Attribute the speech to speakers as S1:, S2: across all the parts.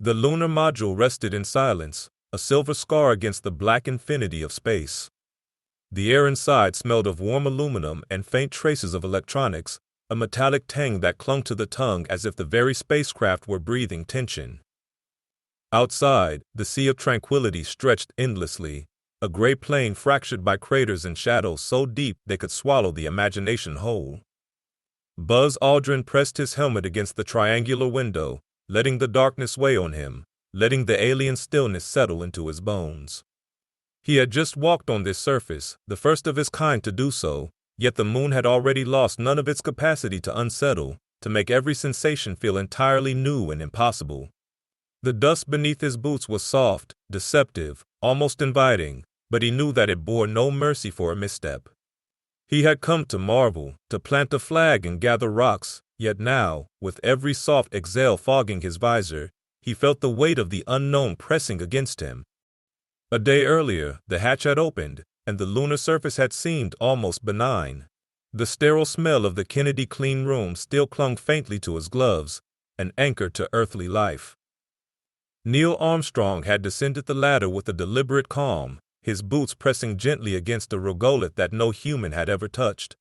S1: The lunar module rested in silence, a silver scar against the black infinity of space. The air inside smelled of warm aluminum and faint traces of electronics, a metallic tang that clung to the tongue as if the very spacecraft were breathing tension. Outside, the sea of tranquility stretched endlessly, a gray plain fractured by craters and shadows so deep they could swallow the imagination whole. Buzz Aldrin pressed his helmet against the triangular window, letting the darkness weigh on him, letting the alien stillness settle into his bones. He had just walked on this surface, the first of his kind to do so, yet the moon had already lost none of its capacity to unsettle, to make every sensation feel entirely new and impossible. The dust beneath his boots was soft, deceptive, almost inviting, but he knew that it bore no mercy for a misstep. He had come to marvel, to plant a flag and gather rocks, yet now, with every soft exhale fogging his visor, he felt the weight of the unknown pressing against him. A day earlier, the hatch had opened, and the lunar surface had seemed almost benign. The sterile smell of the Kennedy clean room still clung faintly to his gloves, an anchor to earthly life. Neil Armstrong had descended the ladder with a deliberate calm, his boots pressing gently against a regolith that no human had ever touched.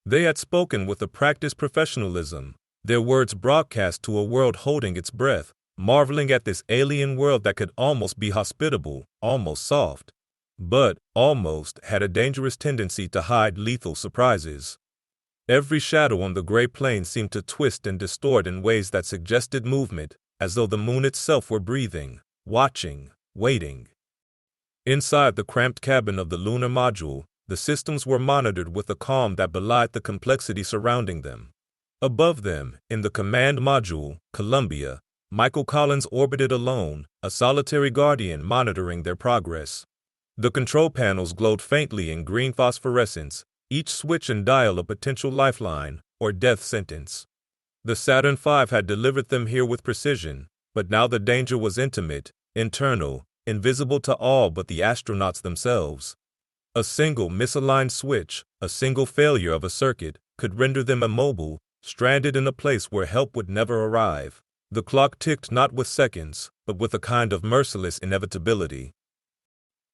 S1: They had spoken with a practiced professionalism, their words broadcast to a world holding its breath, marveling at this alien world that could almost be hospitable, almost soft, but, almost, had a dangerous tendency to hide lethal surprises. Every shadow on the gray plain seemed to twist and distort in ways that suggested movement, as though the moon itself were breathing, watching, waiting. Inside the cramped cabin of the lunar module, the systems were monitored with a calm that belied the complexity surrounding them. Above them, in the command module, Columbia, Michael Collins orbited alone, a solitary guardian monitoring their progress. The control panels glowed faintly in green phosphorescence, each switch and dial a potential lifeline, or death sentence. The Saturn V had delivered them here with precision, but now the danger was intimate, internal, invisible to all but the astronauts themselves. A single misaligned switch, a single failure of a circuit, could render them immobile, stranded in a place where help would never arrive. The clock ticked not with seconds, but with a kind of merciless inevitability.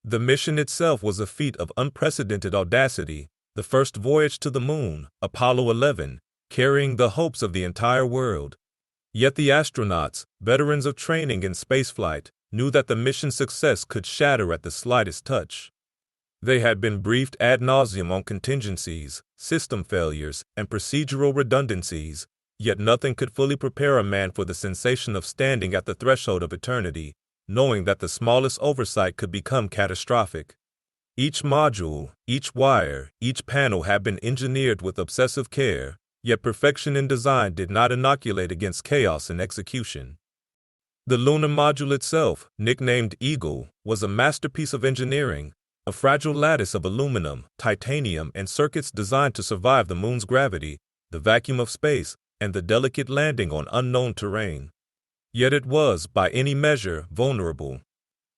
S1: The mission itself was a feat of unprecedented audacity, the first voyage to the moon, Apollo 11, carrying the hopes of the entire world. Yet the astronauts, veterans of training in spaceflight, knew that the mission's success could shatter at the slightest touch. They had been briefed ad nauseum on contingencies, system failures, and procedural redundancies, yet nothing could fully prepare a man for the sensation of standing at the threshold of eternity, knowing that the smallest oversight could become catastrophic. Each module, each wire, each panel had been engineered with obsessive care, yet perfection in design did not inoculate against chaos in execution. The lunar module itself, nicknamed Eagle, was a masterpiece of engineering, a fragile lattice of aluminum, titanium, and circuits designed to survive the moon's gravity, the vacuum of space, and the delicate landing on unknown terrain. Yet it was, by any measure, vulnerable.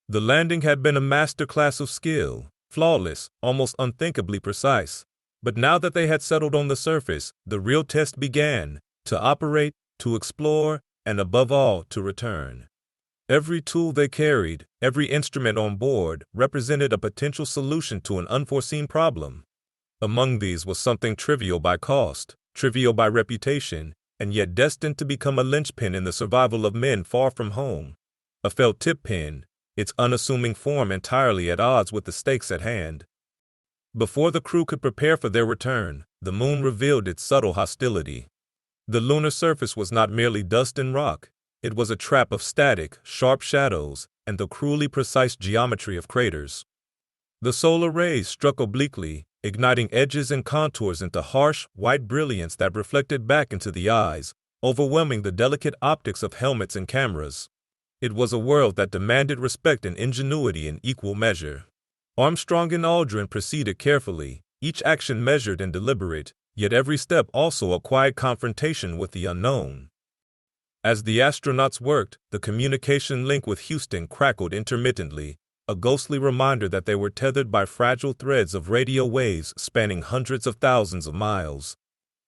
S1: The landing had been a masterclass of skill, flawless, almost unthinkably precise. But now that they had settled on the surface, the real test began, to operate, to explore, and above all, to return. Every tool they carried, every instrument on board, represented a potential solution to an unforeseen problem. Among these was something trivial by cost, trivial by reputation, and yet destined to become a linchpin in the survival of men far from home. A felt tip pen, its unassuming form entirely at odds with the stakes at hand. Before the crew could prepare for their return, the moon revealed its subtle hostility. The lunar surface was not merely dust and rock. It was a trap of static, sharp shadows, and the cruelly precise geometry of craters. The solar rays struck obliquely, igniting edges and contours into harsh, white brilliance that reflected back into the eyes, overwhelming the delicate optics of helmets and cameras. It was a world that demanded respect and ingenuity in equal measure. Armstrong and Aldrin proceeded carefully, each action measured and deliberate, yet every step also a quiet confrontation with the unknown. As the astronauts worked, the communication link with Houston crackled intermittently, a ghostly reminder that they were tethered by fragile threads of radio waves spanning hundreds of thousands of miles.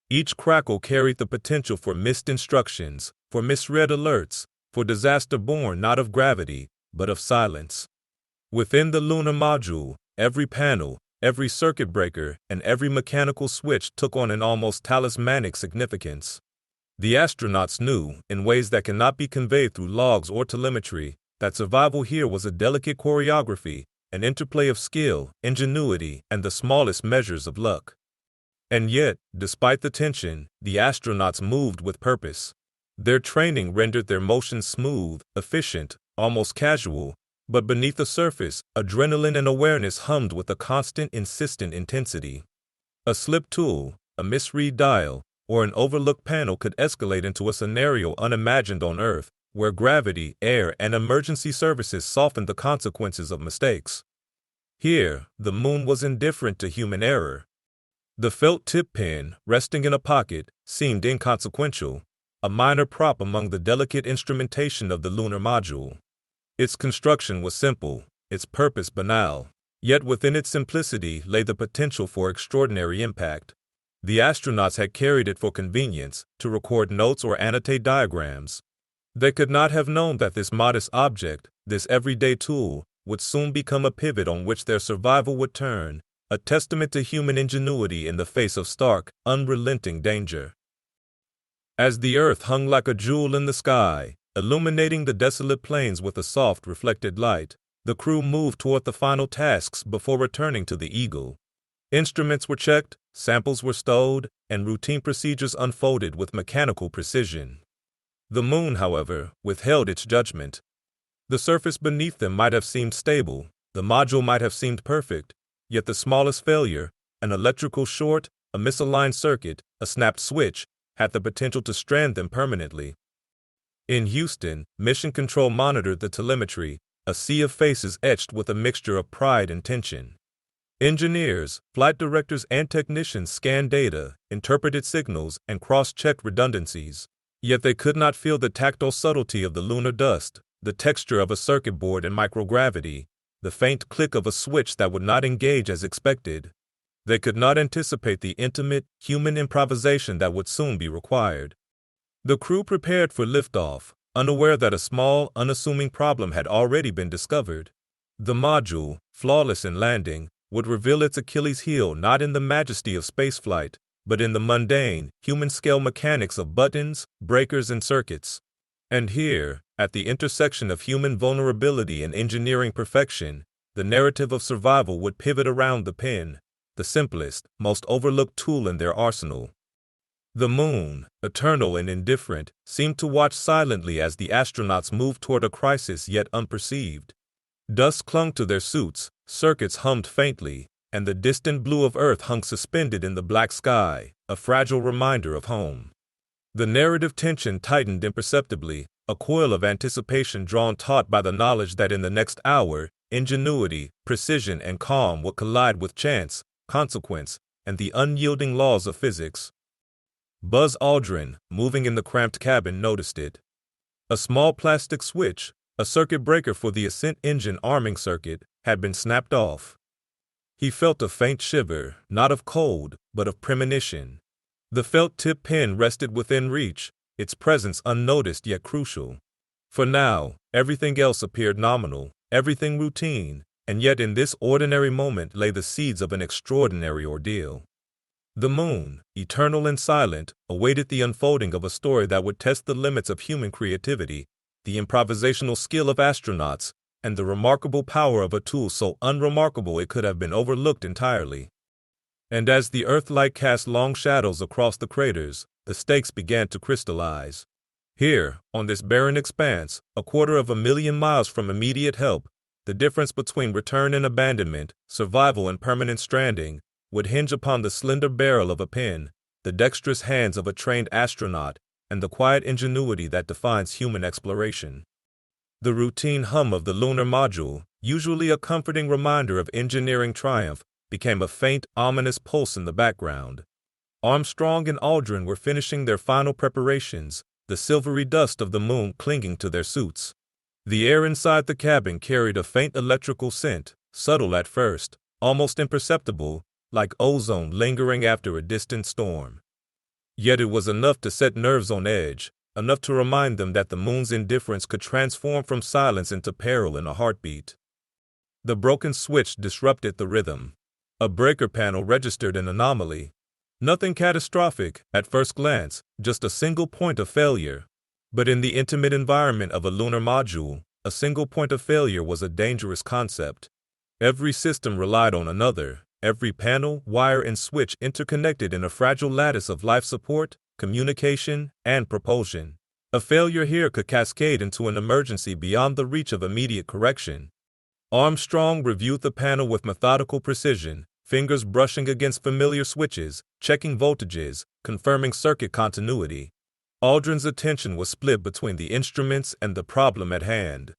S1: Each crackle carried the potential for missed instructions, for misread alerts, for disaster born not of gravity, but of silence. Within the lunar module, every panel, every circuit breaker, and every mechanical switch took on an almost talismanic significance. The astronauts knew, in ways that cannot be conveyed through logs or telemetry, that survival here was a delicate choreography, an interplay of skill, ingenuity, and the smallest measures of luck. And yet, despite the tension, the astronauts moved with purpose. Their training rendered their motions smooth, efficient, almost casual, but beneath the surface, adrenaline and awareness hummed with a constant, insistent intensity. A slipped tool, a misread dial, or an overlooked panel could escalate into a scenario unimagined on Earth, where gravity, air, and emergency services softened the consequences of mistakes. Here, the moon was indifferent to human error. The felt tip pen, resting in a pocket, seemed inconsequential, a minor prop among the delicate instrumentation of the lunar module. Its construction was simple, its purpose banal, yet within its simplicity lay the potential for extraordinary impact. The astronauts had carried it for convenience, to record notes or annotate diagrams. They could not have known that this modest object, this everyday tool, would soon become a pivot on which their survival would turn, a testament to human ingenuity in the face of stark, unrelenting danger. As the Earth hung like a jewel in the sky, illuminating the desolate plains with a soft, reflected light, the crew moved toward the final tasks before returning to the Eagle. Instruments were checked, samples were stowed, and routine procedures unfolded with mechanical precision. The moon, however, withheld its judgment. The surface beneath them might have seemed stable, the module might have seemed perfect, yet the smallest failure, an electrical short, a misaligned circuit, a snapped switch, had the potential to strand them permanently. In Houston, Mission Control monitored the telemetry, a sea of faces etched with a mixture of pride and tension. Engineers, flight directors, and technicians scanned data, interpreted signals, and cross-checked redundancies. Yet they could not feel the tactile subtlety of the lunar dust, the texture of a circuit board in microgravity, the faint click of a switch that would not engage as expected. They could not anticipate the intimate, human improvisation that would soon be required. The crew prepared for liftoff, unaware that a small, unassuming problem had already been discovered. The module, flawless in landing, would reveal its Achilles heel not in the majesty of spaceflight, but in the mundane, human-scale mechanics of buttons, breakers, and circuits. And here, at the intersection of human vulnerability and engineering perfection, the narrative of survival would pivot around the pen, the simplest, most overlooked tool in their arsenal. The moon, eternal and indifferent, seemed to watch silently as the astronauts moved toward a crisis yet unperceived. Dust clung to their suits, circuits hummed faintly, and the distant blue of Earth hung suspended in the black sky, a fragile reminder of home. The narrative tension tightened imperceptibly, a coil of anticipation drawn taut by the knowledge that in the next hour, ingenuity, precision, and calm would collide with chance, consequence, and the unyielding laws of physics. Buzz Aldrin, moving in the cramped cabin, noticed it. A small plastic switch, a circuit breaker for the ascent engine arming circuit, had been snapped off. He felt a faint shiver, not of cold, but of premonition. The felt-tip pen rested within reach, its presence unnoticed yet crucial. For now, everything else appeared nominal, everything routine, and yet in this ordinary moment lay the seeds of an extraordinary ordeal. The moon, eternal and silent, awaited the unfolding of a story that would test the limits of human creativity, the improvisational skill of astronauts, and the remarkable power of a tool so unremarkable it could have been overlooked entirely. And as the Earthlight cast long shadows across the craters, the stakes began to crystallize. Here, on this barren expanse, 250,000 miles from immediate help, the difference between return and abandonment, survival and permanent stranding, would hinge upon the slender barrel of a pen, the dexterous hands of a trained astronaut, and the quiet ingenuity that defines human exploration. The routine hum of the lunar module, usually a comforting reminder of engineering triumph, became a faint, ominous pulse in the background. Armstrong and Aldrin were finishing their final preparations, the silvery dust of the moon clinging to their suits. The air inside the cabin carried a faint electrical scent, subtle at first, almost imperceptible, like ozone lingering after a distant storm. Yet it was enough to set nerves on edge, enough to remind them that the moon's indifference could transform from silence into peril in a heartbeat. The broken switch disrupted the rhythm. A breaker panel registered an anomaly. Nothing catastrophic at first glance, just a single point of failure. But in the intimate environment of a lunar module, a single point of failure was a dangerous concept. Every system relied on another, every panel, wire, and switch interconnected in a fragile lattice of life support, communication, and propulsion. A failure here could cascade into an emergency beyond the reach of immediate correction. Armstrong reviewed the panel with methodical precision, fingers brushing against familiar switches, checking voltages, confirming circuit continuity. Aldrin's attention was split between the instruments and the problem at hand.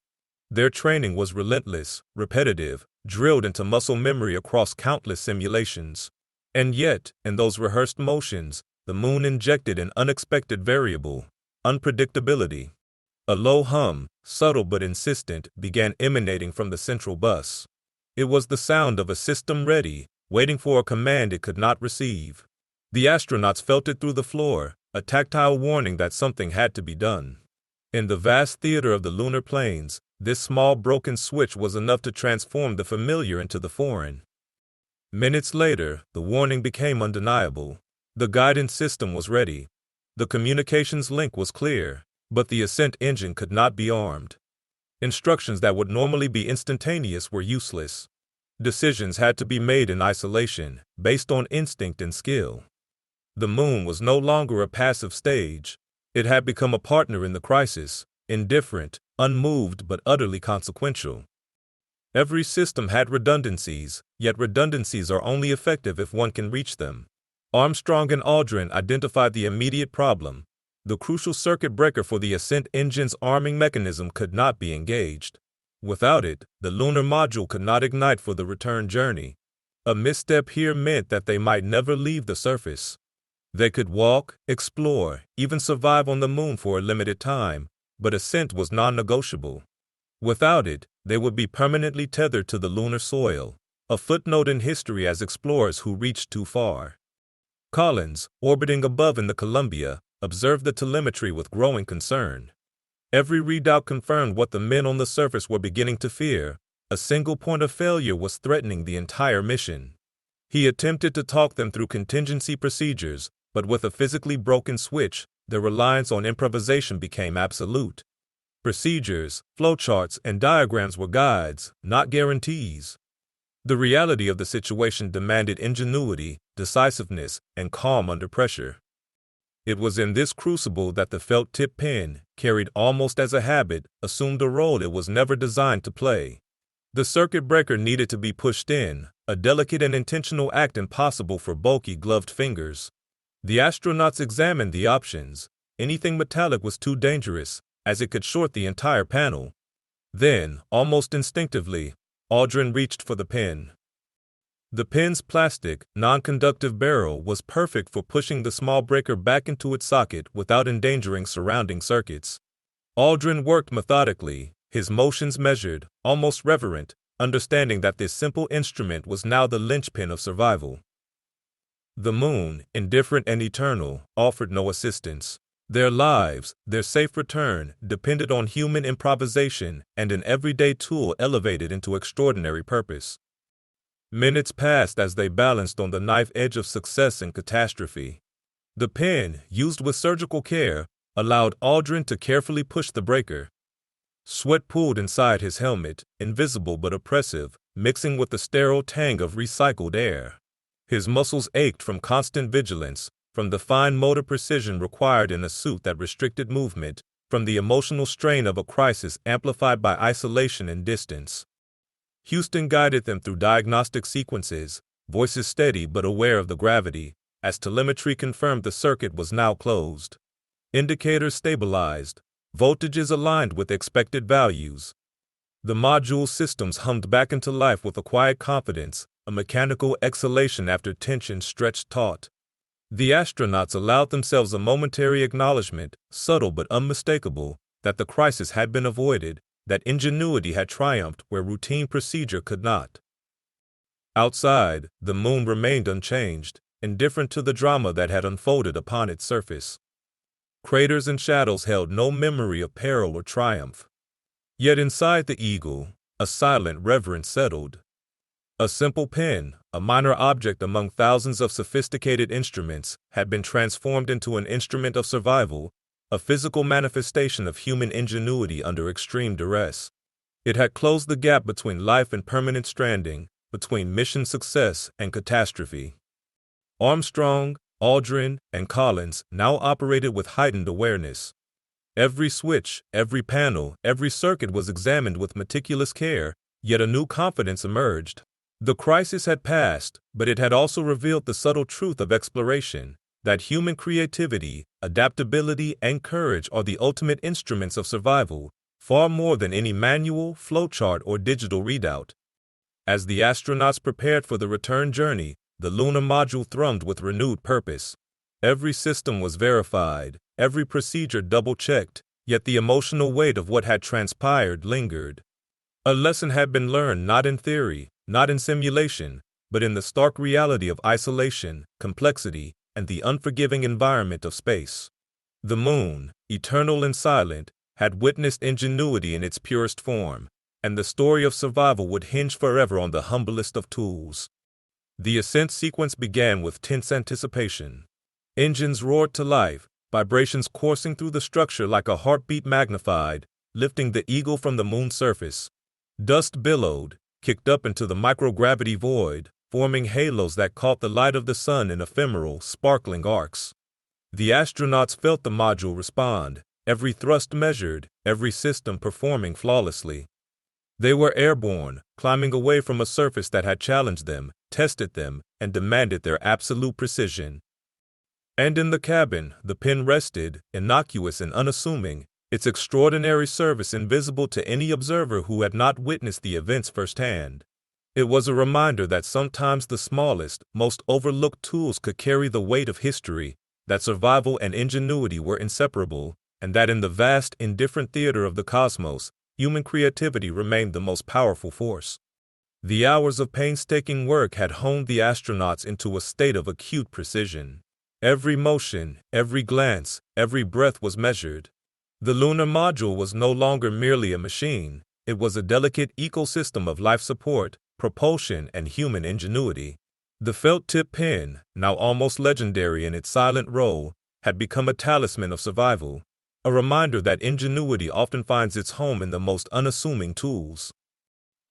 S1: Their training was relentless, repetitive, drilled into muscle memory across countless simulations. And yet, in those rehearsed motions, the moon injected an unexpected variable: unpredictability. A low hum, subtle but insistent, began emanating from the central bus. It was the sound of a system ready, waiting for a command it could not receive. The astronauts felt it through the floor, a tactile warning that something had to be done. In the vast theater of the lunar plains, this small broken switch was enough to transform the familiar into the foreign. Minutes later, the warning became undeniable. The guidance system was ready. The communications link was clear, but the ascent engine could not be armed. Instructions that would normally be instantaneous were useless. Decisions had to be made in isolation, based on instinct and skill. The moon was no longer a passive stage. It had become a partner in the crisis, indifferent, unmoved, but utterly consequential. Every system had redundancies, yet redundancies are only effective if one can reach them. Armstrong and Aldrin identified the immediate problem. The crucial circuit breaker for the ascent engine's arming mechanism could not be engaged. Without it, the lunar module could not ignite for the return journey. A misstep here meant that they might never leave the surface. They could walk, explore, even survive on the moon for a limited time, but ascent was non-negotiable. Without it, they would be permanently tethered to the lunar soil, a footnote in history as explorers who reached too far. Collins, orbiting above in the Columbia, observed the telemetry with growing concern. Every readout confirmed what the men on the surface were beginning to fear: a single point of failure was threatening the entire mission. He attempted to talk them through contingency procedures, but with a physically broken switch, their reliance on improvisation became absolute. Procedures, flowcharts, and diagrams were guides, not guarantees. The reality of the situation demanded ingenuity, decisiveness, and calm under pressure. It was in this crucible that the felt-tip pen, carried almost as a habit, assumed a role it was never designed to play. The circuit breaker needed to be pushed in, a delicate and intentional act impossible for bulky, gloved fingers. The astronauts examined the options. Anything metallic was too dangerous, as it could short the entire panel. Then, almost instinctively, Aldrin reached for the pen. The pen's plastic, non-conductive barrel was perfect for pushing the small breaker back into its socket without endangering surrounding circuits. Aldrin worked methodically, his motions measured, almost reverent, understanding that this simple instrument was now the linchpin of survival. The moon, indifferent and eternal, offered no assistance. Their lives, their safe return, depended on human improvisation and an everyday tool elevated into extraordinary purpose. Minutes passed as they balanced on the knife edge of success and catastrophe. The pen, used with surgical care, allowed Aldrin to carefully push the breaker. Sweat pooled inside his helmet, invisible but oppressive, mixing with the sterile tang of recycled air. His muscles ached from constant vigilance, from the fine motor precision required in a suit that restricted movement, from the emotional strain of a crisis amplified by isolation and distance. Houston guided them through diagnostic sequences, voices steady but aware of the gravity, as telemetry confirmed the circuit was now closed. Indicators stabilized, voltages aligned with expected values. The module's systems hummed back into life with a quiet confidence, a mechanical exhalation after tension stretched taut. The astronauts allowed themselves a momentary acknowledgement, subtle but unmistakable, that the crisis had been avoided, that ingenuity had triumphed where routine procedure could not. Outside, the moon remained unchanged, indifferent to the drama that had unfolded upon its surface. Craters and shadows held no memory of peril or triumph. Yet inside the eagle, a silent reverence settled. A simple pen, a minor object among thousands of sophisticated instruments, had been transformed into an instrument of survival, a physical manifestation of human ingenuity under extreme duress. It had closed the gap between life and permanent stranding, between mission success and catastrophe. Armstrong, Aldrin, and Collins now operated with heightened awareness. Every switch, every panel, every circuit was examined with meticulous care, yet a new confidence emerged. The crisis had passed, but it had also revealed the subtle truth of exploration, that human creativity, adaptability, and courage are the ultimate instruments of survival, far more than any manual, flowchart, or digital readout. As the astronauts prepared for the return journey, the lunar module thrummed with renewed purpose. Every system was verified, every procedure double-checked, yet the emotional weight of what had transpired lingered. A lesson had been learned not in theory, not in simulation, but in the stark reality of isolation, complexity, and the unforgiving environment of space. The moon, eternal and silent, had witnessed ingenuity in its purest form, and the story of survival would hinge forever on the humblest of tools. The ascent sequence began with tense anticipation. Engines roared to life, vibrations coursing through the structure like a heartbeat magnified, lifting the eagle from the moon's surface. Dust billowed, kicked up into the microgravity void, forming halos that caught the light of the sun in ephemeral, sparkling arcs. The astronauts felt the module respond, every thrust measured, every system performing flawlessly. They were airborne, climbing away from a surface that had challenged them, tested them, and demanded their absolute precision. And in the cabin, the pen rested, innocuous and unassuming, its extraordinary service invisible to any observer who had not witnessed the events firsthand. It was a reminder that sometimes the smallest, most overlooked tools could carry the weight of history, that survival and ingenuity were inseparable, and that in the vast, indifferent theater of the cosmos, human creativity remained the most powerful force. The hours of painstaking work had honed the astronauts into a state of acute precision. Every motion, every glance, every breath was measured. The lunar module was no longer merely a machine, it was a delicate ecosystem of life support, propulsion, and human ingenuity. The felt-tip pen, now almost legendary in its silent role, had become a talisman of survival, a reminder that ingenuity often finds its home in the most unassuming tools.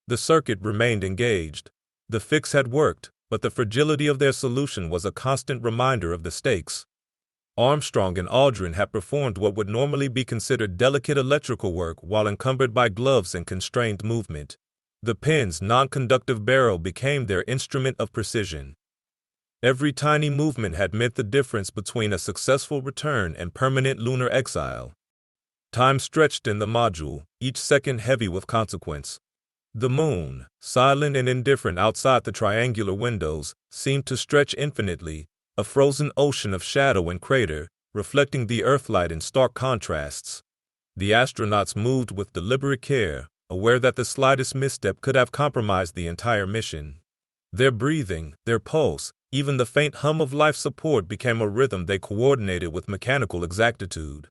S1: The circuit remained engaged. The fix had worked, but the fragility of their solution was a constant reminder of the stakes. Armstrong and Aldrin had performed what would normally be considered delicate electrical work while encumbered by gloves and constrained movement. The pen's non-conductive barrel became their instrument of precision. Every tiny movement had meant the difference between a successful return and permanent lunar exile. Time stretched in the module, each second heavy with consequence. The moon, silent and indifferent outside the triangular windows, seemed to stretch infinitely, a frozen ocean of shadow and crater, reflecting the Earthlight in stark contrasts. The astronauts moved with deliberate care, aware that the slightest misstep could have compromised the entire mission. Their breathing, their pulse, even the faint hum of life support became a rhythm they coordinated with mechanical exactitude.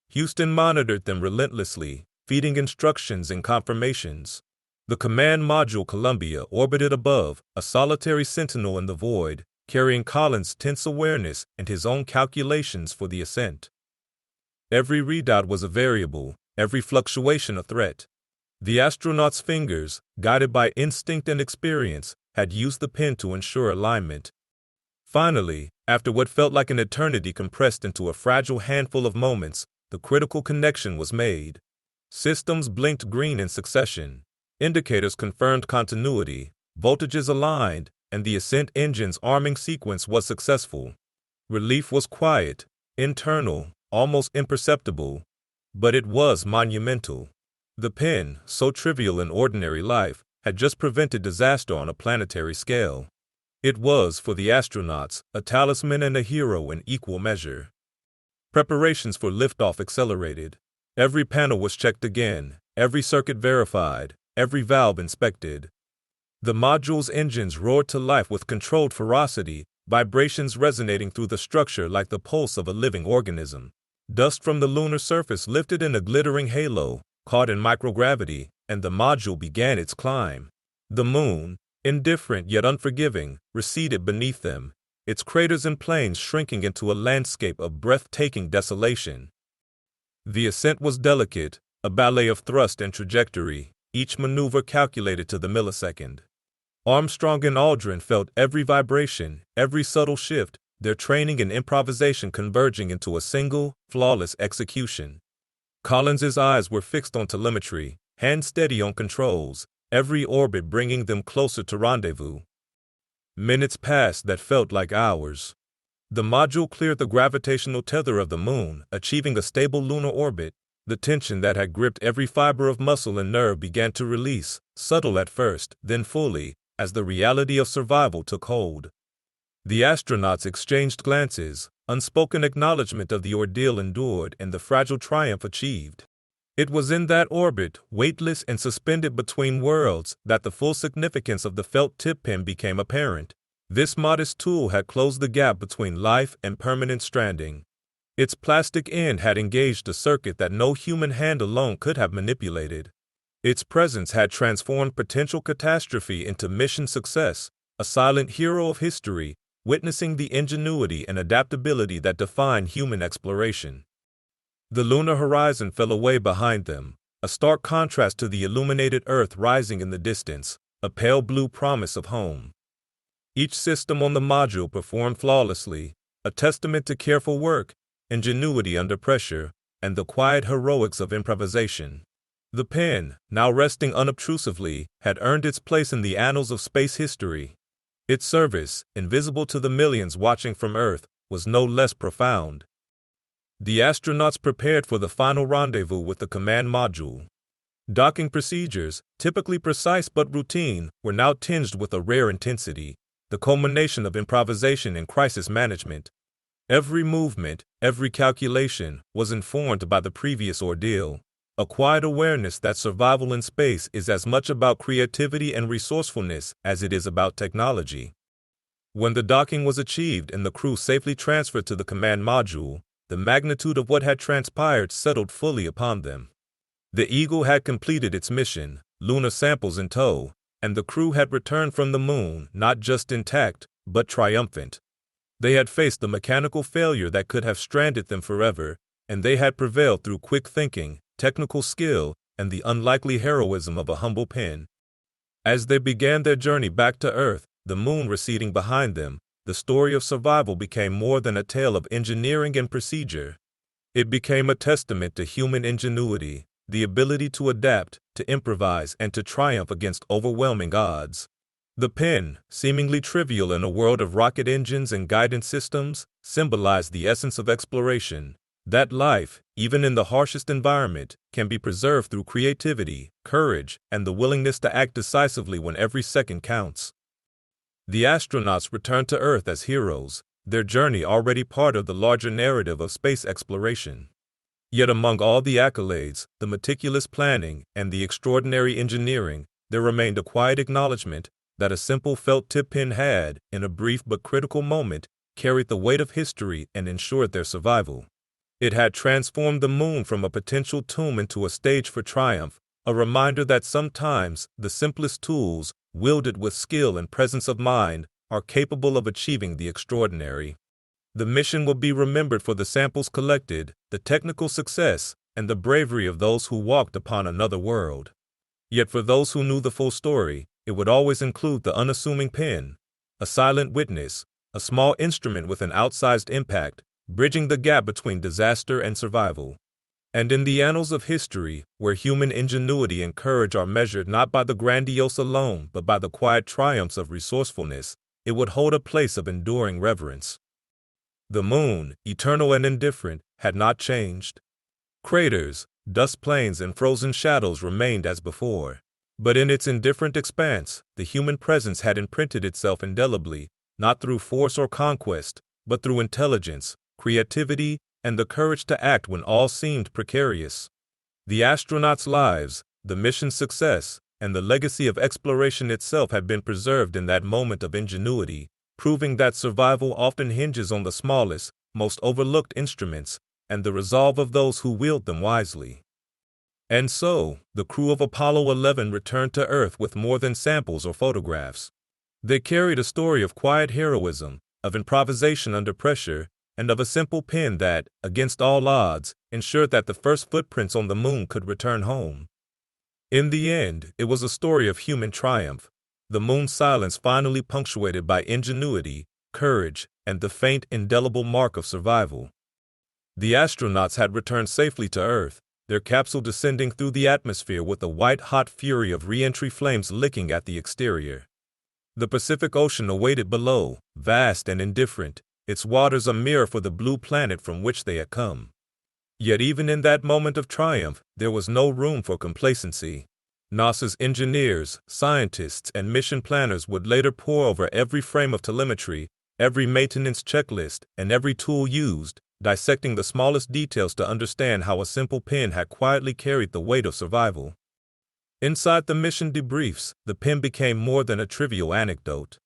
S1: Houston monitored them relentlessly, feeding instructions and confirmations. The command module Columbia orbited above, a solitary sentinel in the void, carrying Collins' tense awareness and his own calculations for the ascent. Every readout was a variable, every fluctuation a threat. The astronauts' fingers, guided by instinct and experience, had used the pen to ensure alignment. Finally, after what felt like an eternity compressed into a fragile handful of moments, the critical connection was made. Systems blinked green in succession. Indicators confirmed continuity, voltages aligned, and the ascent engine's arming sequence was successful. Relief was quiet, internal, almost imperceptible, but it was monumental. The pen, so trivial in ordinary life, had just prevented disaster on a planetary scale. It was, for the astronauts, a talisman and a hero in equal measure. Preparations for liftoff accelerated. Every panel was checked again, every circuit verified, every valve inspected. The module's engines roared to life with controlled ferocity, vibrations resonating through the structure like the pulse of a living organism. Dust from the lunar surface lifted in a glittering halo, caught in microgravity, and the module began its climb. The moon, indifferent yet unforgiving, receded beneath them, its craters and plains shrinking into a landscape of breathtaking desolation. The ascent was delicate, a ballet of thrust and trajectory, each maneuver calculated to the millisecond. Armstrong and Aldrin felt every vibration, every subtle shift, their training and improvisation converging into a single, flawless execution. Collins's eyes were fixed on telemetry, hands steady on controls, every orbit bringing them closer to rendezvous. Minutes passed that felt like hours. The module cleared the gravitational tether of the moon, achieving a stable lunar orbit. The tension that had gripped every fiber of muscle and nerve began to release, subtle at first, then fully, as the reality of survival took hold. The astronauts exchanged glances, unspoken acknowledgement of the ordeal endured and the fragile triumph achieved. It was in that orbit, weightless and suspended between worlds, that the full significance of the felt tip pin became apparent. This modest tool had closed the gap between life and permanent stranding. Its plastic end had engaged a circuit that no human hand alone could have manipulated. Its presence had transformed potential catastrophe into mission success, a silent hero of history, witnessing the ingenuity and adaptability that defined human exploration. The lunar horizon fell away behind them, a stark contrast to the illuminated Earth rising in the distance, a pale blue promise of home. Each system on the module performed flawlessly, a testament to careful work, ingenuity under pressure, and the quiet heroics of improvisation. The pen, now resting unobtrusively, had earned its place in the annals of space history. Its service, invisible to the millions watching from Earth, was no less profound. The astronauts prepared for the final rendezvous with the command module. Docking procedures, typically precise but routine, were now tinged with a rare intensity, the culmination of improvisation and crisis management. Every movement, every calculation, was informed by the previous ordeal, a quiet awareness that survival in space is as much about creativity and resourcefulness as it is about technology. When the docking was achieved and the crew safely transferred to the command module, the magnitude of what had transpired settled fully upon them. The Eagle had completed its mission, lunar samples in tow, and the crew had returned from the moon not just intact, but triumphant. They had faced the mechanical failure that could have stranded them forever, and they had prevailed through quick thinking, technical skill, and the unlikely heroism of a humble pen. As they began their journey back to Earth, the moon receding behind them, the story of survival became more than a tale of engineering and procedure. It became a testament to human ingenuity, the ability to adapt, to improvise, and to triumph against overwhelming odds. The pen, seemingly trivial in a world of rocket engines and guidance systems, symbolized the essence of exploration, that life, even in the harshest environment, can be preserved through creativity, courage, and the willingness to act decisively when every second counts. The astronauts returned to Earth as heroes, their journey already part of the larger narrative of space exploration. Yet among all the accolades, the meticulous planning, and the extraordinary engineering, there remained a quiet acknowledgement that a simple felt tip pen had, in a brief but critical moment, carried the weight of history and ensured their survival. It had transformed the moon from a potential tomb into a stage for triumph, a reminder that sometimes the simplest tools, wielded with skill and presence of mind, are capable of achieving the extraordinary. The mission will be remembered for the samples collected, the technical success, and the bravery of those who walked upon another world. Yet for those who knew the full story, it would always include the unassuming pen, a silent witness, a small instrument with an outsized impact, bridging the gap between disaster and survival. And in the annals of history, where human ingenuity and courage are measured not by the grandiose alone, but by the quiet triumphs of resourcefulness, it would hold a place of enduring reverence. The moon, eternal and indifferent, had not changed. Craters, dust plains, and frozen shadows remained as before. But in its indifferent expanse, the human presence had imprinted itself indelibly, not through force or conquest, but through intelligence, creativity, and the courage to act when all seemed precarious. The astronauts' lives, the mission's success, and the legacy of exploration itself had been preserved in that moment of ingenuity, proving that survival often hinges on the smallest, most overlooked instruments, and the resolve of those who wield them wisely. And so, the crew of Apollo 11 returned to Earth with more than samples or photographs. They carried a story of quiet heroism, of improvisation under pressure, and of a simple pen that, against all odds, ensured that the first footprints on the moon could return home. In the end, it was a story of human triumph, the moon's silence finally punctuated by ingenuity, courage, and the faint, indelible mark of survival. The astronauts had returned safely to Earth, their capsule descending through the atmosphere with a white-hot fury of re-entry flames licking at the exterior. The Pacific Ocean awaited below, vast and indifferent, its waters a mirror for the blue planet from which they had come. Yet even in that moment of triumph, there was no room for complacency. NASA's engineers, scientists, and mission planners would later pore over every frame of telemetry, every maintenance checklist, and every tool used, dissecting the smallest details to understand how a simple pen had quietly carried the weight of survival. Inside the mission debriefs, the pen became more than a trivial anecdote.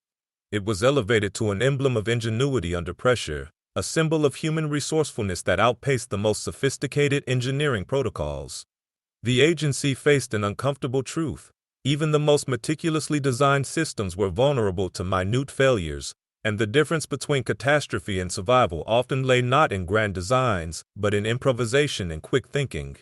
S1: It was elevated to an emblem of ingenuity under pressure, a symbol of human resourcefulness that outpaced the most sophisticated engineering protocols. The agency faced an uncomfortable truth. Even the most meticulously designed systems were vulnerable to minute failures, and the difference between catastrophe and survival often lay not in grand designs, but in improvisation and quick thinking.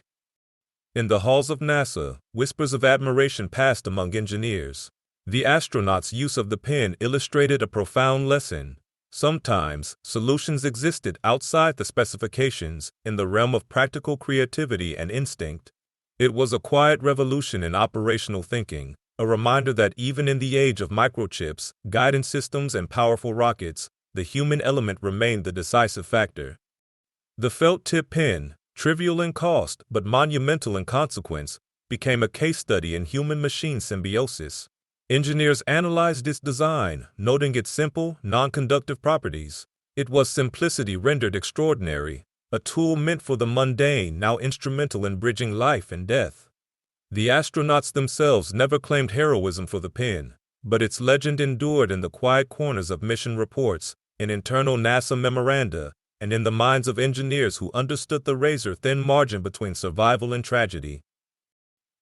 S1: In the halls of NASA, whispers of admiration passed among engineers. The astronauts' use of the pen illustrated a profound lesson. Sometimes, solutions existed outside the specifications, in the realm of practical creativity and instinct. It was a quiet revolution in operational thinking, a reminder that even in the age of microchips, guidance systems, and powerful rockets, the human element remained the decisive factor. The felt-tip pen, trivial in cost but monumental in consequence, became a case study in human-machine symbiosis. Engineers analyzed its design, noting its simple, non-conductive properties. It was simplicity rendered extraordinary, a tool meant for the mundane, now instrumental in bridging life and death. The astronauts themselves never claimed heroism for the pen, but its legend endured in the quiet corners of mission reports, in internal NASA memoranda, and in the minds of engineers who understood the razor-thin margin between survival and tragedy.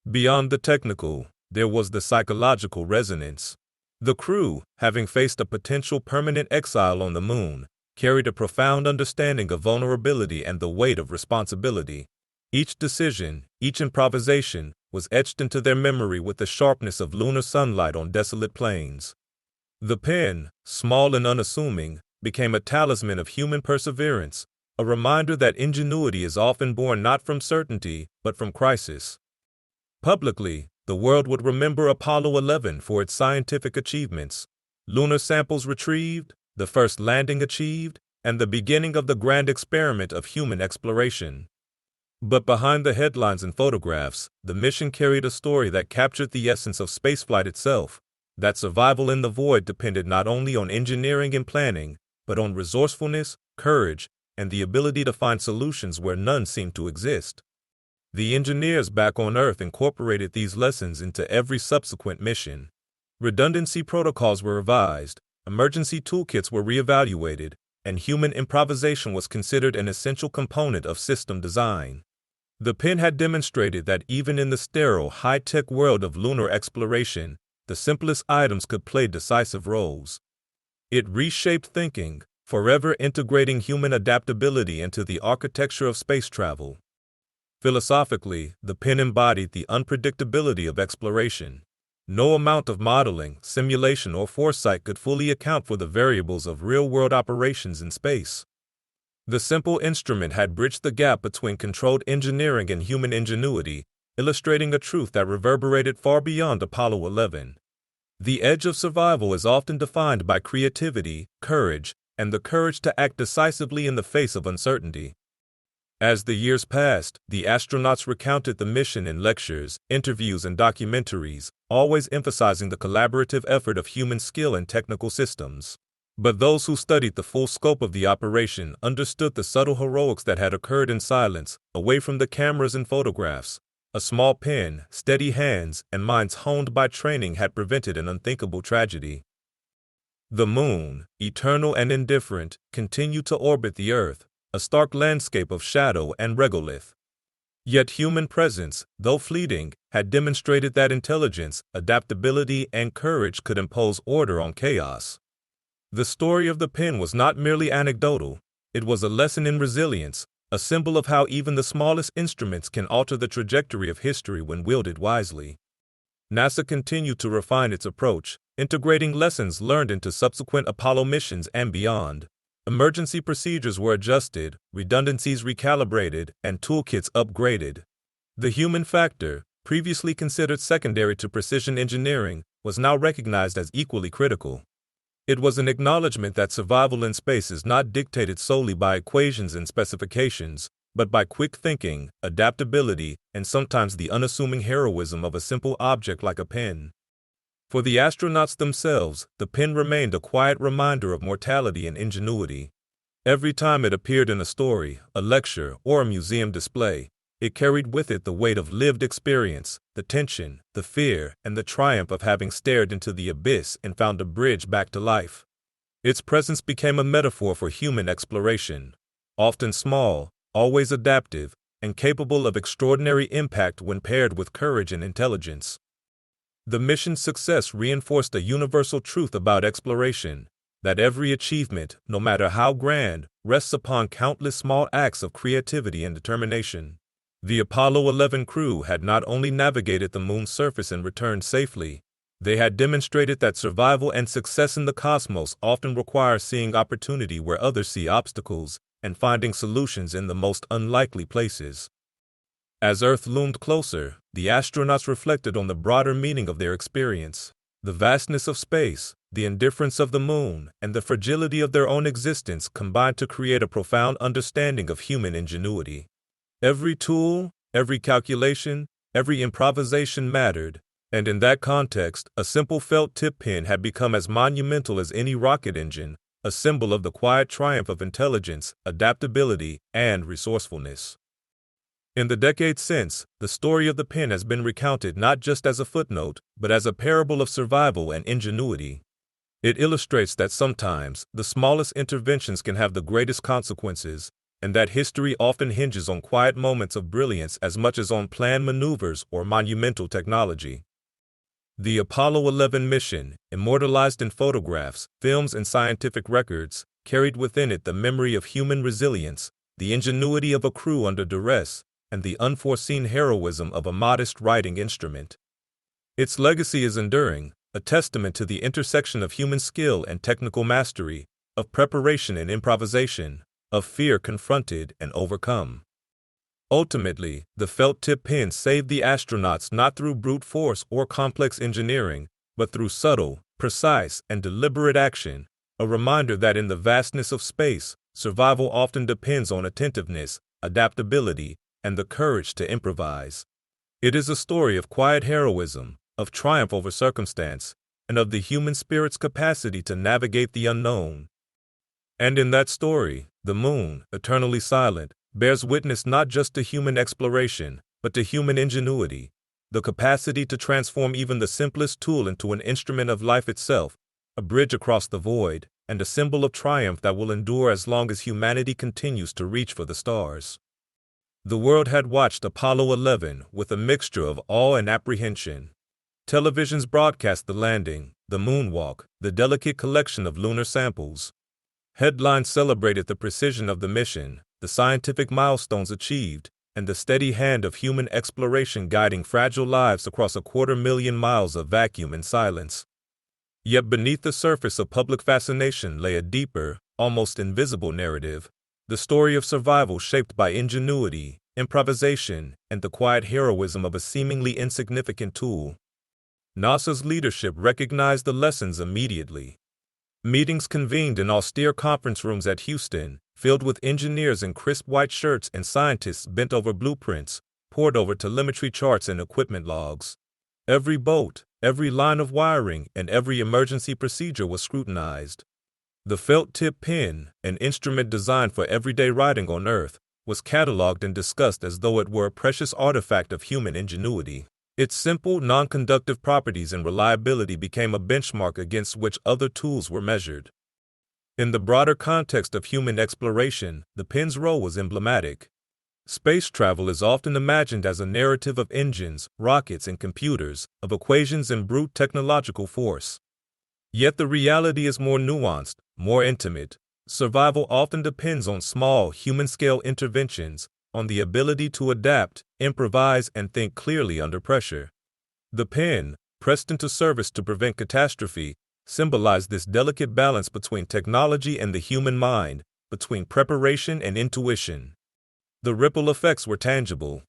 S1: Beyond the technical, there was the psychological resonance. The crew, having faced a potential permanent exile on the moon, carried a profound understanding of vulnerability and the weight of responsibility. Each decision, each improvisation, was etched into their memory with the sharpness of lunar sunlight on desolate plains. The pen, small and unassuming, became a talisman of human perseverance, a reminder that ingenuity is often born not from certainty, but from crisis. Publicly, the world would remember Apollo 11 for its scientific achievements: lunar samples retrieved, the first landing achieved, and the beginning of the grand experiment of human exploration. But behind the headlines and photographs, the mission carried a story that captured the essence of spaceflight itself, that survival in the void depended not only on engineering and planning, but on resourcefulness, courage, and the ability to find solutions where none seemed to exist. The engineers back on Earth incorporated these lessons into every subsequent mission. Redundancy protocols were revised, emergency toolkits were reevaluated, and human improvisation was considered an essential component of system design. The pen had demonstrated that even in the sterile, high-tech world of lunar exploration, the simplest items could play decisive roles. It reshaped thinking, forever integrating human adaptability into the architecture of space travel. Philosophically, the pen embodied the unpredictability of exploration. No amount of modeling, simulation, or foresight could fully account for the variables of real-world operations in space. The simple instrument had bridged the gap between controlled engineering and human ingenuity, illustrating a truth that reverberated far beyond Apollo 11. The edge of survival is often defined by creativity, courage, and the courage to act decisively in the face of uncertainty. As the years passed, the astronauts recounted the mission in lectures, interviews, and documentaries, always emphasizing the collaborative effort of human skill and technical systems. But those who studied the full scope of the operation understood the subtle heroics that had occurred in silence, away from the cameras and photographs. A small pen, steady hands, and minds honed by training had prevented an unthinkable tragedy. The moon, eternal and indifferent, continued to orbit the Earth, a stark landscape of shadow and regolith. Yet human presence, though fleeting, had demonstrated that intelligence, adaptability, and courage could impose order on chaos. The story of the pen was not merely anecdotal, it was a lesson in resilience, a symbol of how even the smallest instruments can alter the trajectory of history when wielded wisely. NASA continued to refine its approach, integrating lessons learned into subsequent Apollo missions and beyond. Emergency procedures were adjusted, redundancies recalibrated, and toolkits upgraded. The human factor, previously considered secondary to precision engineering, was now recognized as equally critical. It was an acknowledgement that survival in space is not dictated solely by equations and specifications, but by quick thinking, adaptability, and sometimes the unassuming heroism of a simple object like a pen. For the astronauts themselves, the pen remained a quiet reminder of mortality and ingenuity. Every time it appeared in a story, a lecture, or a museum display, it carried with it the weight of lived experience, the tension, the fear, and the triumph of having stared into the abyss and found a bridge back to life. Its presence became a metaphor for human exploration, often small, always adaptive, and capable of extraordinary impact when paired with courage and intelligence. The mission's success reinforced a universal truth about exploration, that every achievement, no matter how grand, rests upon countless small acts of creativity and determination. The Apollo 11 crew had not only navigated the moon's surface and returned safely, they had demonstrated that survival and success in the cosmos often require seeing opportunity where others see obstacles and finding solutions in the most unlikely places. As Earth loomed closer, the astronauts reflected on the broader meaning of their experience. The vastness of space, the indifference of the moon, and the fragility of their own existence combined to create a profound understanding of human ingenuity. Every tool, every calculation, every improvisation mattered, and in that context, a simple felt-tip pen had become as monumental as any rocket engine, a symbol of the quiet triumph of intelligence, adaptability, and resourcefulness. In the decades since, the story of the pen has been recounted not just as a footnote, but as a parable of survival and ingenuity. It illustrates that sometimes the smallest interventions can have the greatest consequences, and that history often hinges on quiet moments of brilliance as much as on planned maneuvers or monumental technology. The Apollo 11 mission, immortalized in photographs, films, and scientific records, carried within it the memory of human resilience, the ingenuity of a crew under duress, and the unforeseen heroism of a modest writing instrument. Its legacy is enduring, a testament to the intersection of human skill and technical mastery, of preparation and improvisation, of fear confronted and overcome. Ultimately, the felt-tip pen saved the astronauts not through brute force or complex engineering, but through subtle, precise, and deliberate action, a reminder that in the vastness of space, survival often depends on attentiveness, adaptability, and the courage to improvise. It is a story of quiet heroism, of triumph over circumstance, and of the human spirit's capacity to navigate the unknown. And in that story, the moon, eternally silent, bears witness not just to human exploration, but to human ingenuity, the capacity to transform even the simplest tool into an instrument of life itself, a bridge across the void, and a symbol of triumph that will endure as long as humanity continues to reach for the stars. The world had watched Apollo 11 with a mixture of awe and apprehension. Televisions broadcast the landing, the moonwalk, the delicate collection of lunar samples. Headlines celebrated the precision of the mission, the scientific milestones achieved, and the steady hand of human exploration guiding fragile lives across 250,000 miles of vacuum and silence. Yet beneath the surface of public fascination lay a deeper, almost invisible narrative, the story of survival shaped by ingenuity, improvisation, and the quiet heroism of a seemingly insignificant tool. NASA's leadership recognized the lessons immediately. Meetings convened in austere conference rooms at Houston, filled with engineers in crisp white shirts and scientists bent over blueprints, pored over telemetry charts and equipment logs. Every bolt, every line of wiring, and every emergency procedure was scrutinized. The felt-tip pen, an instrument designed for everyday writing on Earth, was cataloged and discussed as though it were a precious artifact of human ingenuity. Its simple, non-conductive properties and reliability became a benchmark against which other tools were measured. In the broader context of human exploration, the pen's role was emblematic. Space travel is often imagined as a narrative of engines, rockets, and computers, of equations and brute technological force. Yet the reality is more nuanced, more intimate. Survival often depends on small, human-scale interventions, on the ability to adapt, improvise, and think clearly under pressure. The pen, pressed into service to prevent catastrophe, symbolized this delicate balance between technology and the human mind, between preparation and intuition. The ripple effects were tangible.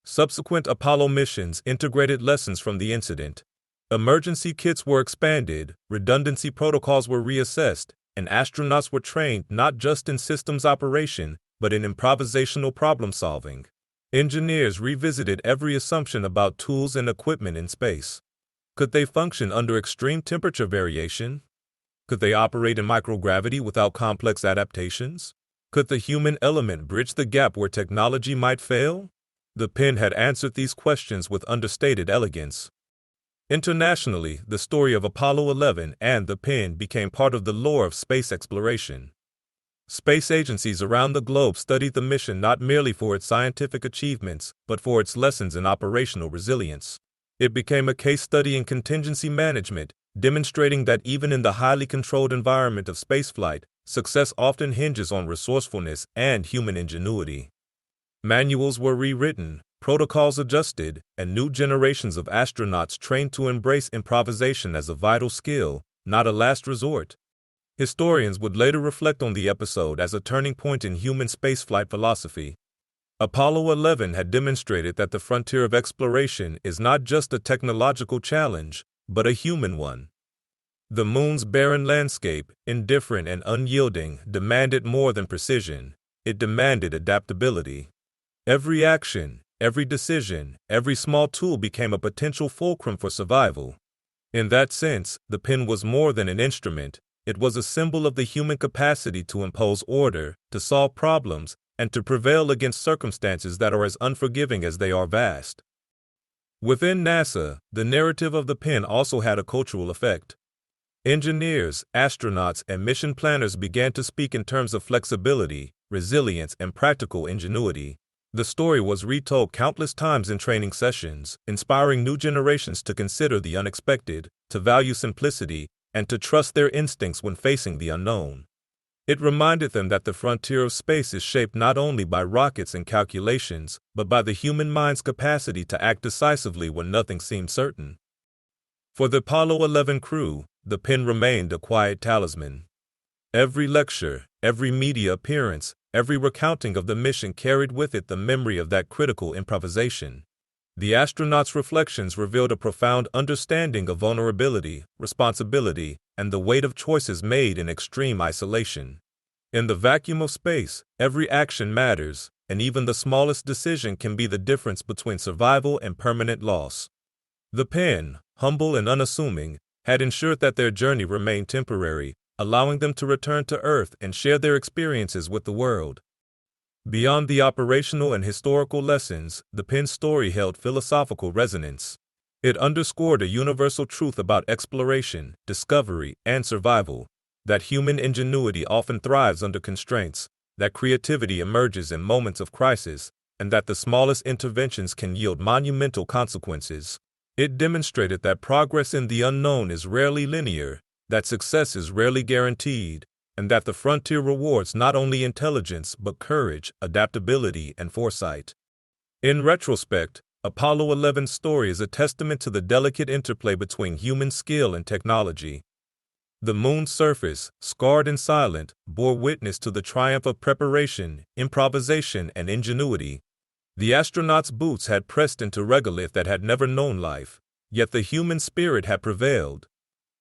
S1: Subsequent Apollo missions integrated lessons from the incident. Emergency kits were expanded, redundancy protocols were reassessed, and astronauts were trained not just in systems operation, but in improvisational problem-solving. Engineers revisited every assumption about tools and equipment in space. Could they function under extreme temperature variation? Could they operate in microgravity without complex adaptations? Could the human element bridge the gap where technology might fail? The pen had answered these questions with understated elegance. Internationally, the story of Apollo 11 and the pen became part of the lore of space exploration. Space agencies around the globe studied the mission not merely for its scientific achievements, but for its lessons in operational resilience. It became a case study in contingency management, demonstrating that even in the highly controlled environment of spaceflight, success often hinges on resourcefulness and human ingenuity. Manuals were rewritten, protocols adjusted, and new generations of astronauts trained to embrace improvisation as a vital skill, not a last resort. Historians would later reflect on the episode as a turning point in human spaceflight philosophy. Apollo 11 had demonstrated that the frontier of exploration is not just a technological challenge, but a human one. The moon's barren landscape, indifferent and unyielding, demanded more than precision. It demanded adaptability. Every action, every decision, every small tool became a potential fulcrum for survival. In that sense, the pen was more than an instrument. It was a symbol of the human capacity to impose order, to solve problems, and to prevail against circumstances that are as unforgiving as they are vast. Within NASA, the narrative of the pen also had a cultural effect. Engineers, astronauts, and mission planners began to speak in terms of flexibility, resilience, and practical ingenuity. The story was retold countless times in training sessions, inspiring new generations to consider the unexpected, to value simplicity, and to trust their instincts when facing the unknown. It reminded them that the frontier of space is shaped not only by rockets and calculations, but by the human mind's capacity to act decisively when nothing seemed certain. For the Apollo 11 crew, the pen remained a quiet talisman. Every lecture, every media appearance, every recounting of the mission carried with it the memory of that critical improvisation. The astronauts' reflections revealed a profound understanding of vulnerability, responsibility, and the weight of choices made in extreme isolation. In the vacuum of space, every action matters, and even the smallest decision can be the difference between survival and permanent loss. The pen, humble and unassuming, had ensured that their journey remained temporary, allowing them to return to Earth and share their experiences with the world. Beyond the operational and historical lessons, the pen's story held philosophical resonance. It underscored a universal truth about exploration, discovery, and survival, that human ingenuity often thrives under constraints, that creativity emerges in moments of crisis, and that the smallest interventions can yield monumental consequences. It demonstrated that progress in the unknown is rarely linear, that success is rarely guaranteed, and that the frontier rewards not only intelligence but courage, adaptability, and foresight. In retrospect, Apollo 11's story is a testament to the delicate interplay between human skill and technology. The moon's surface, scarred and silent, bore witness to the triumph of preparation, improvisation, and ingenuity. The astronauts' boots had pressed into regolith that had never known life, yet the human spirit had prevailed.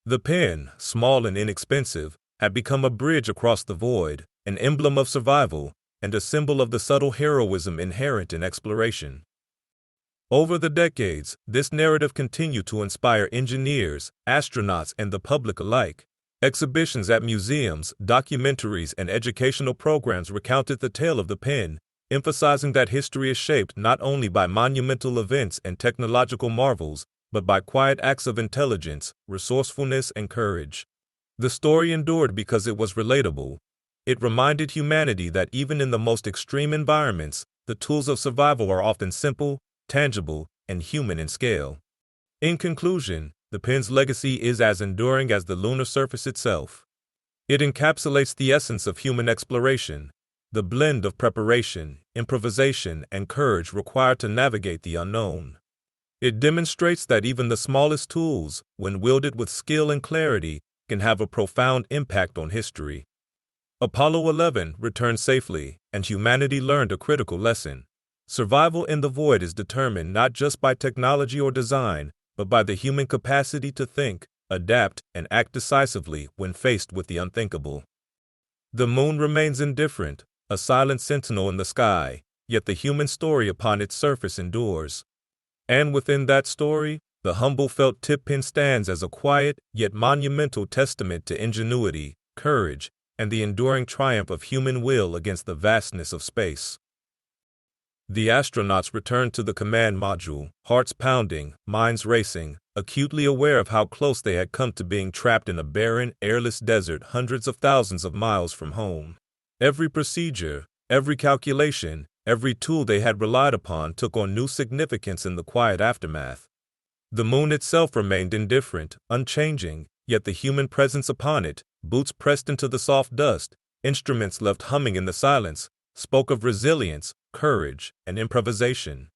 S1: The pen, small and inexpensive, had become a bridge across the void, an emblem of survival, and a symbol of the subtle heroism inherent in exploration. Over the decades, this narrative continued to inspire engineers, astronauts, and the public alike. Exhibitions at museums, documentaries, and educational programs recounted the tale of the pen, emphasizing that history is shaped not only by monumental events and technological marvels, but by quiet acts of intelligence, resourcefulness, and courage. The story endured because it was relatable. It reminded humanity that even in the most extreme environments, the tools of survival are often simple, tangible, and human in scale. In conclusion, the pen's legacy is as enduring as the lunar surface itself. It encapsulates the essence of human exploration, the blend of preparation, improvisation, and courage required to navigate the unknown. It demonstrates that even the smallest tools, when wielded with skill and clarity, can have a profound impact on history. Apollo 11 returned safely, and humanity learned a critical lesson. Survival in the void is determined not just by technology or design, but by the human capacity to think, adapt, and act decisively when faced with the unthinkable. The moon remains indifferent, a silent sentinel in the sky, yet the human story upon its surface endures. And within that story, the humble felt tip pen stands as a quiet yet monumental testament to ingenuity, courage, and the enduring triumph of human will against the vastness of space. The astronauts returned to the command module, hearts pounding, minds racing, acutely aware of how close they had come to being trapped in a barren, airless desert hundreds of thousands of miles from home. Every procedure, every calculation, every tool they had relied upon took on new significance in the quiet aftermath. The moon itself remained indifferent, unchanging, yet the human presence upon it, boots pressed into the soft dust, instruments left humming in the silence, spoke of resilience, courage, and improvisation.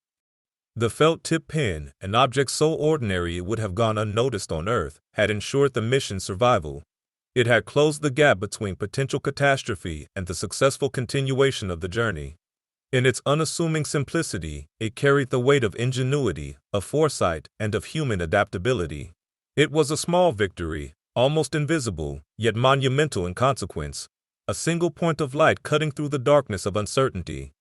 S1: The felt-tip pen, an object so ordinary it would have gone unnoticed on Earth, had ensured the mission's survival. It had closed the gap between potential catastrophe and the successful continuation of the journey. In its unassuming simplicity, it carried the weight of ingenuity, of foresight, and of human adaptability. It was a small victory, almost invisible, yet monumental in consequence, a single point of light cutting through the darkness of uncertainty.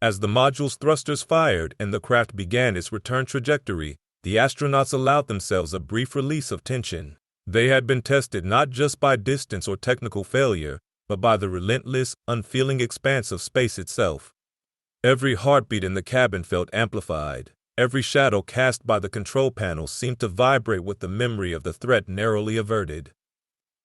S1: As the module's thrusters fired and the craft began its return trajectory, the astronauts allowed themselves a brief release of tension. They had been tested not just by distance or technical failure, but by the relentless, unfeeling expanse of space itself. Every heartbeat in the cabin felt amplified. Every shadow cast by the control panel seemed to vibrate with the memory of the threat narrowly averted.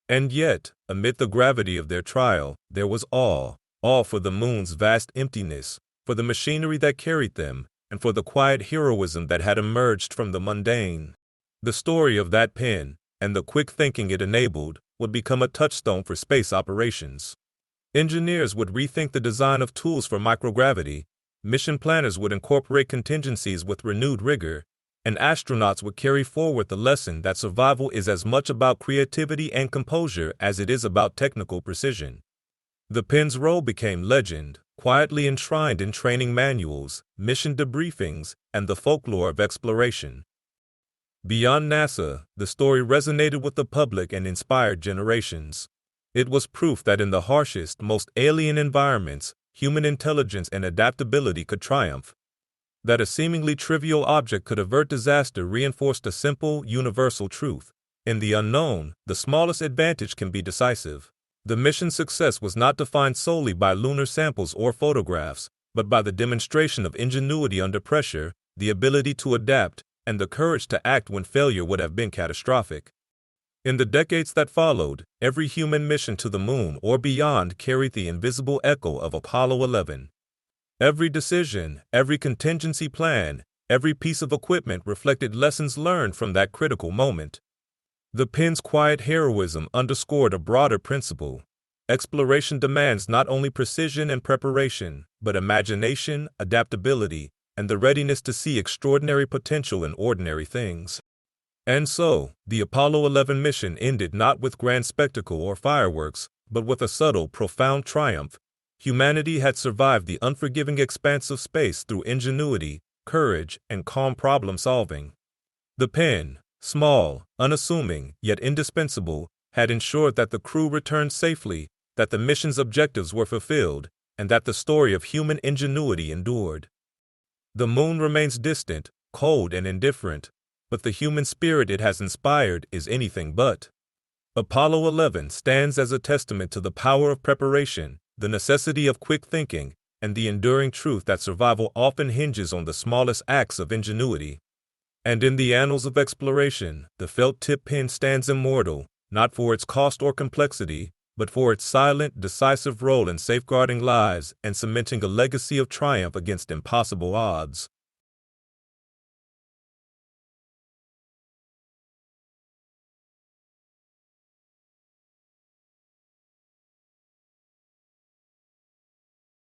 S1: And yet, amid the gravity of their trial, there was awe for the moon's vast emptiness, for the machinery that carried them, and for the quiet heroism that had emerged from the mundane. The story of that pen, and the quick thinking it enabled, would become a touchstone for space operations. Engineers would rethink the design of tools for microgravity, mission planners would incorporate contingencies with renewed rigor, and astronauts would carry forward the lesson that survival is as much about creativity and composure as it is about technical precision. The pen's role became legend, quietly enshrined in training manuals, mission debriefings, and the folklore of exploration. Beyond NASA, the story resonated with the public and inspired generations. It was proof that in the harshest, most alien environments, human intelligence and adaptability could triumph. That a seemingly trivial object could avert disaster reinforced a simple, universal truth. In the unknown, the smallest advantage can be decisive. The mission's success was not defined solely by lunar samples or photographs, but by the demonstration of ingenuity under pressure, the ability to adapt, and the courage to act when failure would have been catastrophic. In the decades that followed, every human mission to the moon or beyond carried the invisible echo of Apollo 11. Every decision, every contingency plan, every piece of equipment reflected lessons learned from that critical moment. The pen's quiet heroism underscored a broader principle. Exploration demands not only precision and preparation, but imagination, adaptability, and the readiness to see extraordinary potential in ordinary things. And so, the Apollo 11 mission ended not with grand spectacle or fireworks, but with a subtle, profound triumph. Humanity had survived the unforgiving expanse of space through ingenuity, courage, and calm problem-solving. The pen, small, unassuming, yet indispensable, had ensured that the crew returned safely, that the mission's objectives were fulfilled, and that the story of human ingenuity endured. The moon remains distant, cold, and indifferent, but the human spirit it has inspired is anything but. Apollo 11 stands as a testament to the power of preparation, the necessity of quick thinking, and the enduring truth that survival often hinges on the smallest acts of ingenuity. And in the annals of exploration, the felt-tip pen stands immortal, not for its cost or complexity, but for its silent, decisive role in safeguarding lives and cementing a legacy of triumph against impossible odds.